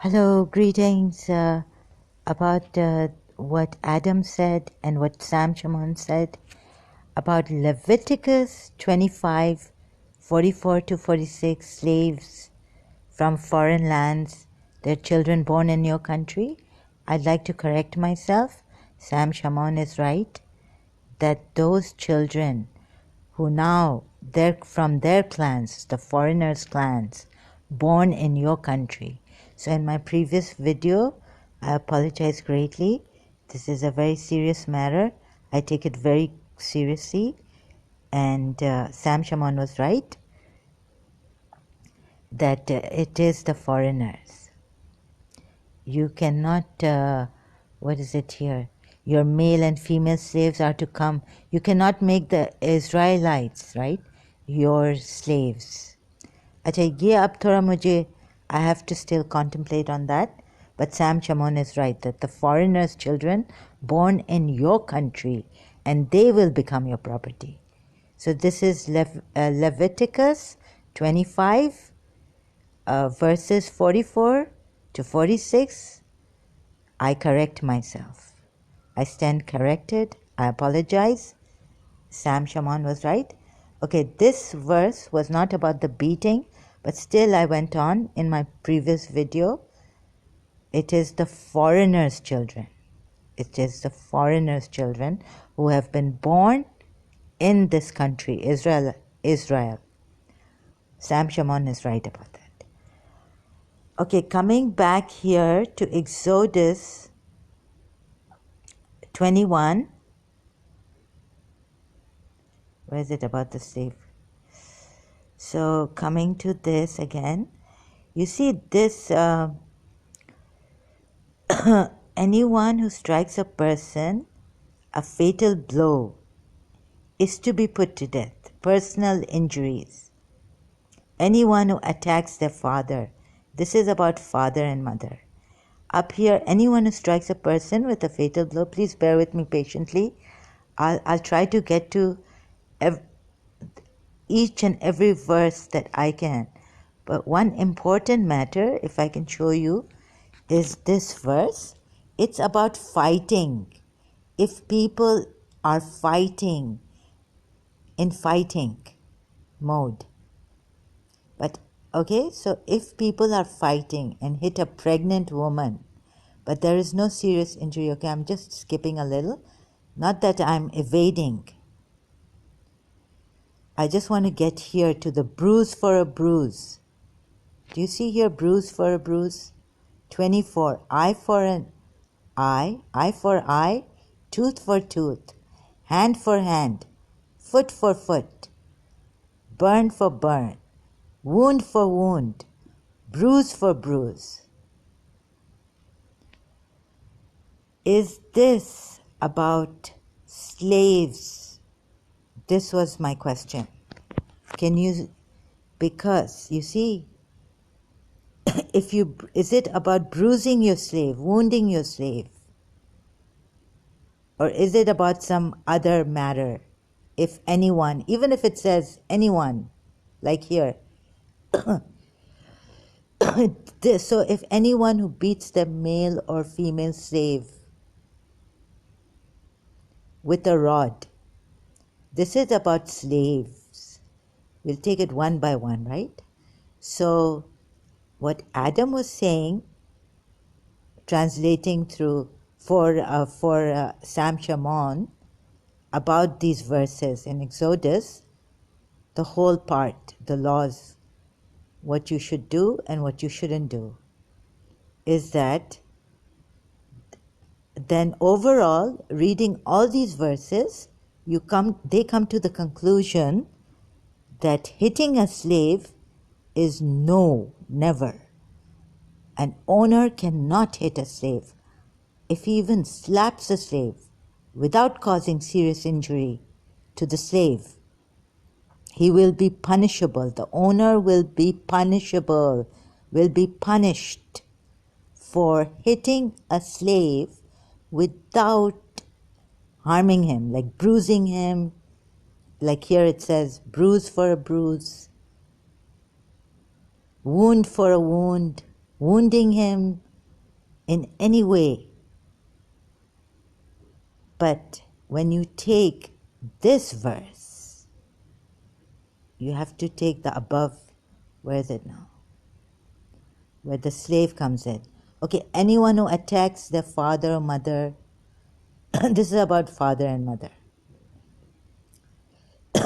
Hello, greetings about what Adam said and what Sam Shaman said about Leviticus 25:44 to 46, slaves from foreign lands, their children born in your country. I'd like to correct myself. Sam Shaman is right that those children who now they're from their clans, the foreigners' clans, born in your country. So in my previous video, I apologize greatly. This is a very serious matter. I take it very seriously. And Sam Shaman was right that it is the foreigners. You cannot, what is it here? Your male and female slaves are to come. You cannot make the Israelites, right, your slaves. अच्छा ये अब थोड़ा मुझे I have to still contemplate on that, but Sam Shaman is right that the foreigners' children born in your country and they will become your property. So this is Leviticus 25 verses 44 to 46. I correct myself. I stand corrected. I apologize. Sam Shaman was right. Okay, this verse was not about the beating, but still I went on in my previous video. It is the foreigners' children. It is the foreigners' children who have been born in this country, Israel. Sam Shaman is right about that. Okay, coming back here to Exodus 21. Where is it about the slave? So coming to this again, you see this, anyone who strikes a person a fatal blow is to be put to death. Personal injuries. Anyone who attacks their father. This is about father and mother. Up here, anyone who strikes a person with a fatal blow, please bear with me patiently. I'll try to get to each and every verse that I can. But one important matter, if I can show you, is this verse. It's about fighting. If people are fighting in fighting mode. But okay, so if people are fighting and hit a pregnant woman, but there is no serious injury, okay, I'm just skipping a little. Not that I'm evading. I just want to get here to the bruise for a bruise. Do you see here bruise for a bruise? 24, eye for an eye for eye, tooth for tooth, hand for hand, foot for foot, burn for burn, wound for wound, bruise for bruise. Is this about slaves? This was my question. Can you, because you see, is it about bruising your slave, wounding your slave? Or is it about some other matter? If anyone, even if it says anyone, like here. So if anyone who beats their male or female slave with a rod, this is about slaves. We'll take it one by one, right? So what Adam was saying, translating through for Sam Shaman about these verses in Exodus, the whole part, the laws, what you should do and what you shouldn't do, is that then overall, reading all these verses, they come to the conclusion that hitting a slave is no, never. An owner cannot hit a slave. If he even slaps a slave without causing serious injury to the slave, he will be punishable. The owner will be punishable, will be punished for hitting a slave without harming him, like bruising him. Like here it says, bruise for a bruise, wound for a wound. wounding him in any way. But when you take this verse, you have to take the above, where is it now? Where the slave comes in. Okay, anyone who attacks their father or mother, this is about father and mother.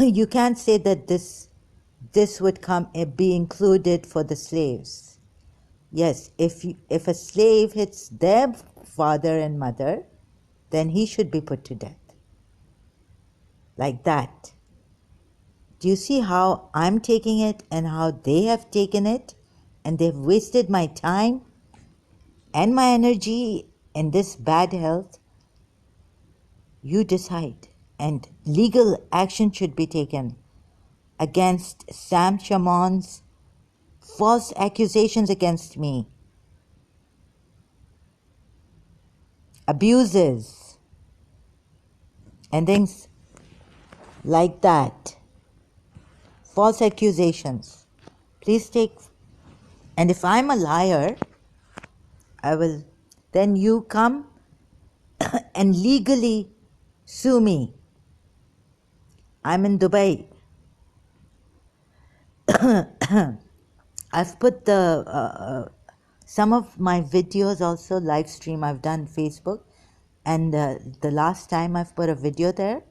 You can't say that this would be included for the slaves. Yes, if a slave hits their father and mother, then he should be put to death. Like that. Do you see how I'm taking it and how they have taken it? And they've wasted my time and my energy in this bad health? You decide. And legal action should be taken against Sam Shamon's false accusations against me, abuses, and things like that. False accusations. Please take, and if I'm a liar, I will, then you come and legally sue me. I'm in Dubai. I've put some of my videos also live stream. I've done Facebook, and the last time I've put a video there,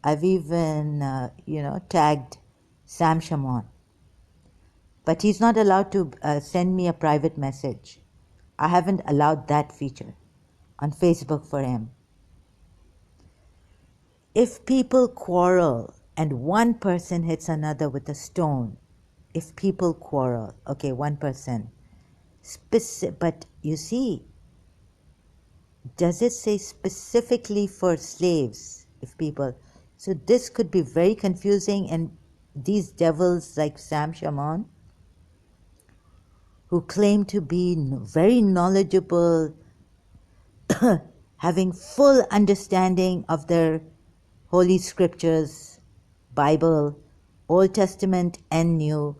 I've even tagged Sam Shamon. But he's not allowed to send me a private message. I haven't allowed that feature on Facebook for him. If people quarrel and one person hits another with a stone, if people quarrel, okay, one person, but you see, does it say specifically for slaves, if people? So this could be very confusing, and these devils like Sam Shaman, who claim to be very knowledgeable, having full understanding of their holy scriptures, Bible, Old Testament and New,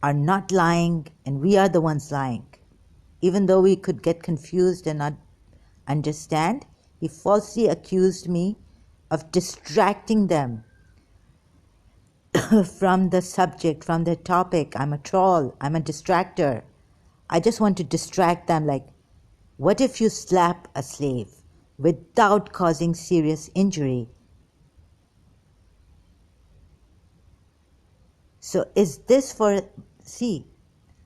are not lying, and we are the ones lying. Even though we could get confused and not understand, he falsely accused me of distracting them from the subject, from the topic. I'm a troll, I'm a distractor. I just want to distract them, like, what if you slap a slave without causing serious injury? So is this for, see,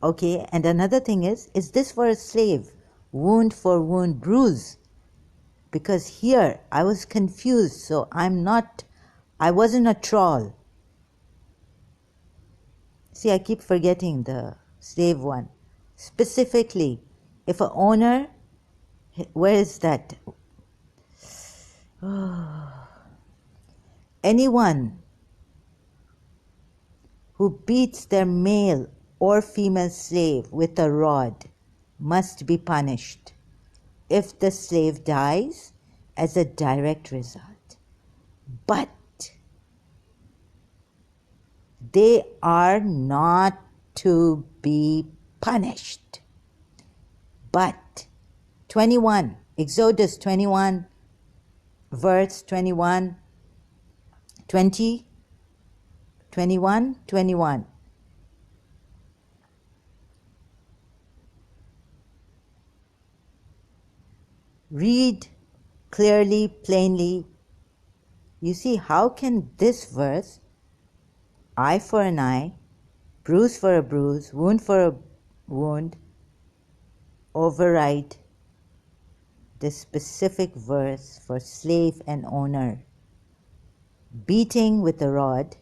okay, and another thing is this for a slave? Wound for wound, bruise. Because here I was confused, so I wasn't a troll. See, I keep forgetting the slave one. Specifically, if an owner, where is that? Anyone who beats their male or female slave with a rod must be punished if the slave dies as a direct result. But they are not to be punished. But 21, Exodus 21, verse 21, 20, 21, 21. Read clearly, plainly. You see, how can this verse, eye for an eye, bruise for a bruise, wound for a wound, override the specific verse for slave and owner? Beating with a rod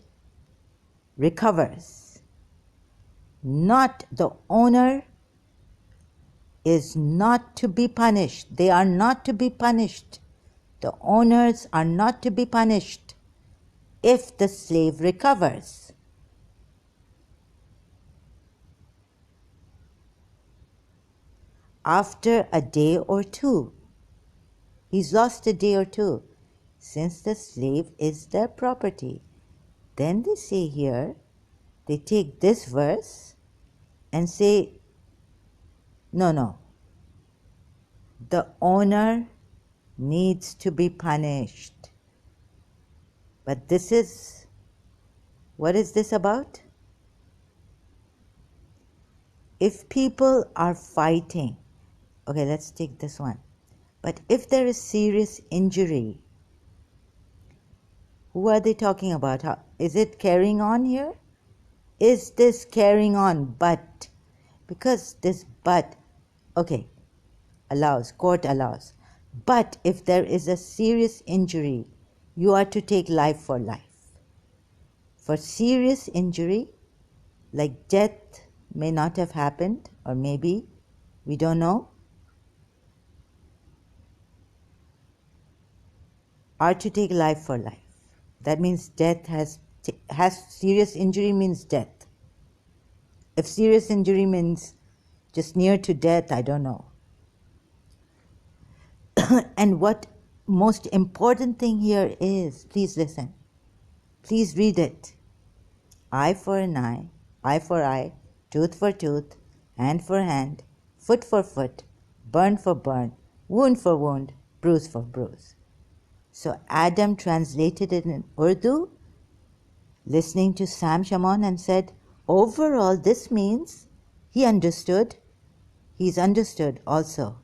recovers. Not the owner is not to be punished. They are not to be punished. The owners are not to be punished if the slave recovers. After a day or two. He's lost a day or two, since the slave is their property. Then they say here, they take this verse and say No, no. The owner needs to be punished. But this is, what is this about? If people are fighting, okay, let's take this one. But if there is serious injury, who are they talking about? Is it carrying on here? Is this carrying on? But, because this but, okay, allows, court allows. But if there is a serious injury, you are to take life for life. For serious injury, like death may not have happened, or maybe, we don't know, are to take life for life. That means death has serious injury means death. If serious injury means just near to death, I don't know. And what most important thing here is, please listen. Please read it. Eye for an eye for eye, tooth for tooth, hand for hand, foot for foot, burn for burn, wound for wound, bruise for bruise. So Adam translated it in Urdu, listening to Sam Shaman, and said, overall this means he understood, he's understood also,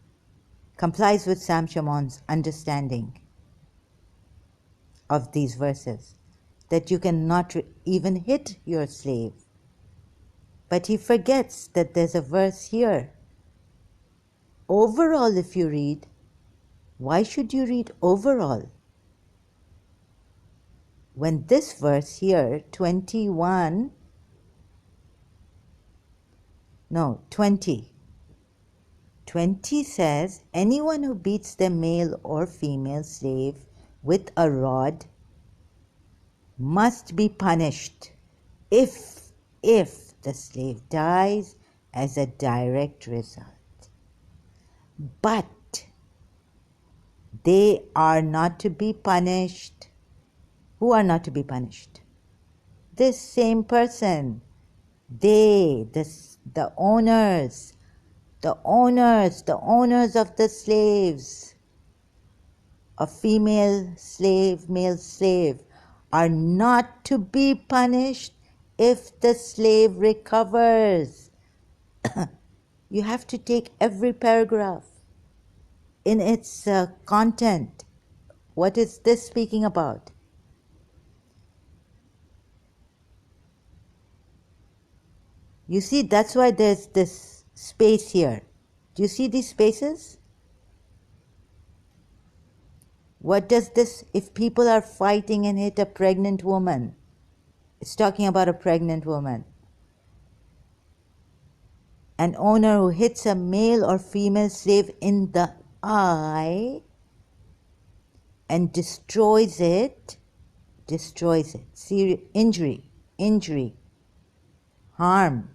complies with Sam Shaman's understanding of these verses, that you cannot even hit your slave. But he forgets that there's a verse here. Overall, if you read, why should you read overall? When this verse here, 20, says, anyone who beats their male or female slave with a rod must be punished if the slave dies as a direct result. But they are not to be punished. Who are not to be punished? This same person. They, the owners of the slaves, a female slave, male slave, are not to be punished if the slave recovers. You have to take every paragraph in its content. What is this speaking about? You see, that's why there's this space here. Do you see these spaces? What does this, if people are fighting and hit a pregnant woman, it's talking about a pregnant woman. An owner who hits a male or female slave in the eye and destroys it, serious injury, harm,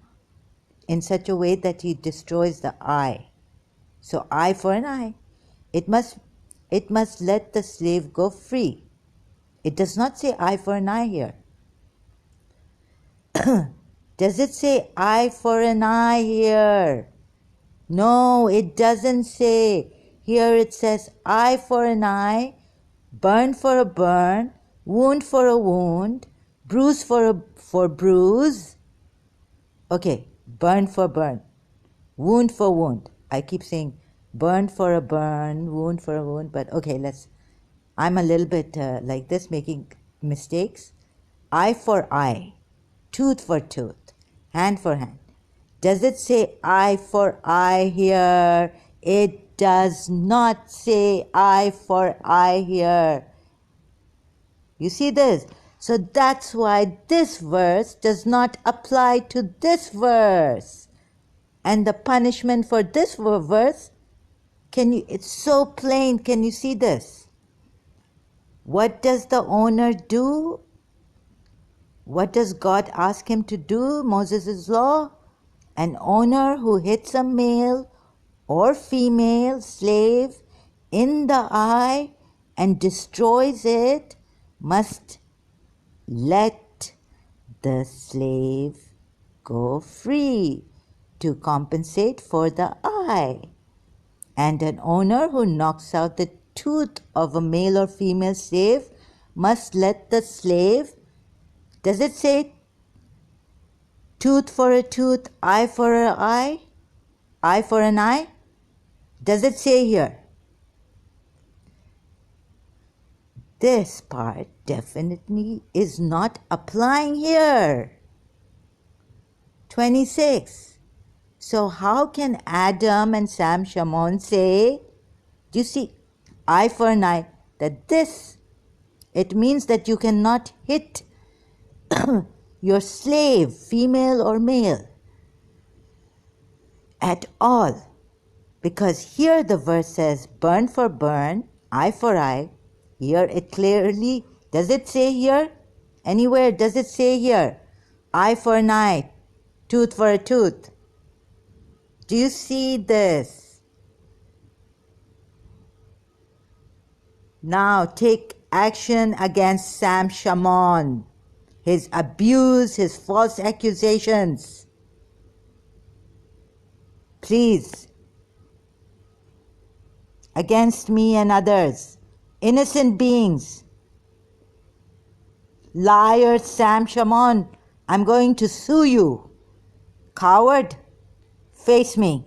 in such a way that he destroys the eye. So eye for an eye. It must let the slave go free. It does not say eye for an eye here. Does it say eye for an eye here? No, it doesn't say. Here it says eye for an eye, burn for a burn, wound for a wound, bruise for bruise. Okay, burn for burn, wound for wound. I keep saying burn for a burn, wound for a wound, but okay, I'm a little bit like this, making mistakes. Eye for eye, tooth for tooth, hand for hand. Does it say eye for eye here? It does not say eye for eye here. You see this? So that's why this verse does not apply to this verse. And the punishment for this verse, it's so plain. Can you see this? What does the owner do? What does God ask him to do? Moses' law? An owner who hits a male or female slave in the eye and destroys it must let the slave go free. to compensate for the eye. And an owner who knocks out the tooth of a male or female slave must let the slave, does it say tooth for a tooth, eye for an eye, eye for an eye? Does it say here? This part definitely is not applying here. 26. So how can Adam and Sam Shamoun say, do you see, eye for an eye, that this, it means that you cannot hit your slave, female or male, at all. Because here the verse says, burn for burn, eye for eye. Here it clearly, does it say here? Anywhere does it say here? Eye for an eye, tooth for a tooth. Do you see this? Now take action against Sam Shamoun, his abuse, his false accusations. Please, against me and others, innocent beings. Liar Sam Shamoun, I'm going to sue you. Coward, face me.